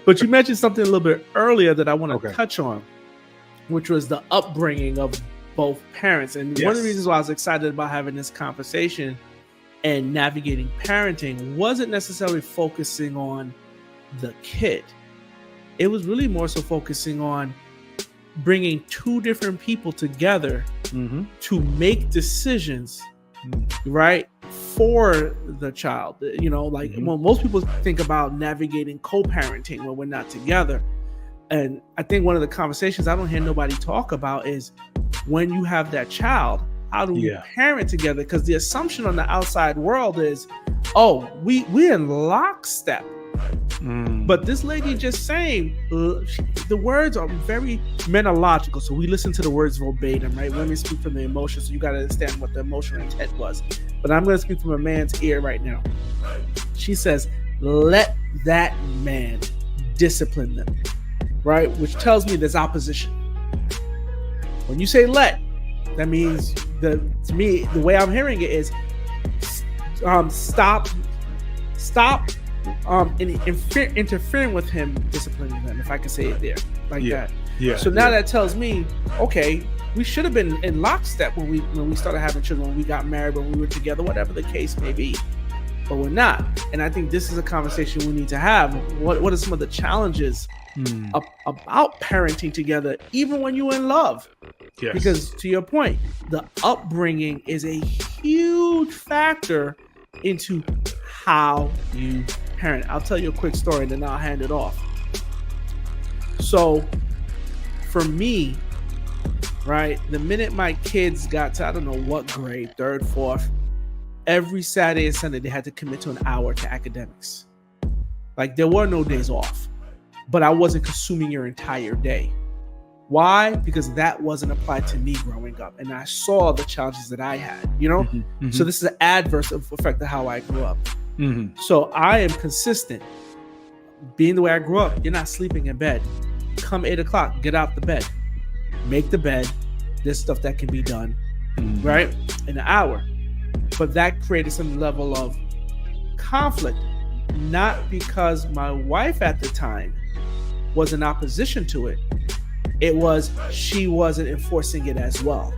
But you mentioned something a little bit earlier that I want to Okay. touch on, which was the upbringing of both parents. And one of the Yes. reasons why I was excited about having this conversation and navigating parenting wasn't necessarily focusing on the kid. It was really more so focusing on bringing two different people together Mm-hmm. to make decisions, right, for the child. You know, like Mhm. when most people think about navigating co-parenting when we're not together. And I think one of the conversations I don't hear nobody talk about is when you have that child, how do we Yeah. parent together? Because the assumption on the outside world is, oh, we're in lockstep. But this lady just saying, the words are very menological. So we listen to the words verbatim, right? Women speak from the emotions, so you got to understand what the emotional intent was. But I'm going to speak from a man's ear right now. She says, let that man discipline them, right? Which tells me there's opposition. When you say let, that means, to me, the way I'm hearing it is stop interfering with him, disciplining them, if I can say it there like that. Yeah. So now that tells me, okay, we should have been in lockstep when we started having children, when we got married, when we were together, whatever the case may be. But we're not. And I think this is a conversation we need to have. What are some of the challenges about parenting together, even when you're in love? Yes. Because to your point, the upbringing is a huge factor into how you parent. I'll tell you a quick story and then I'll hand it off. So for me, right, the minute my kids got to, I don't know what grade, 3rd, 4th, every Saturday and Sunday they had to commit to an hour to academics. Like there were no days off, but I wasn't consuming your entire day. Why? Because that wasn't applied to me growing up, and I saw the challenges that I had, you know? Mm-hmm. So this is an adverse effect of how I grew up. Mm-hmm. So I am consistent. Being the way I grew up, you're not sleeping in bed. Come 8 o'clock, get out the bed. Make the bed. There's stuff that can be done, right? In an hour. But that created some level of conflict, not because my wife at the time was in opposition to it. It was she wasn't enforcing it as well.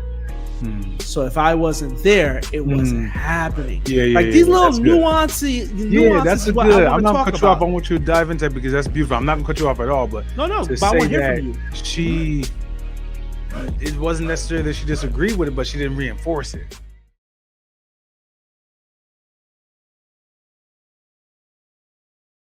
So if I wasn't there, it wasn't happening. Like these little nuances. Yeah, that's is what good. I I'm not talk gonna cut you off. about. I want you to dive into it because that's beautiful. I'm not gonna cut you off at all, but No, to but I want to say hear that from you. it wasn't necessarily that she disagreed with it, but she didn't reinforce it.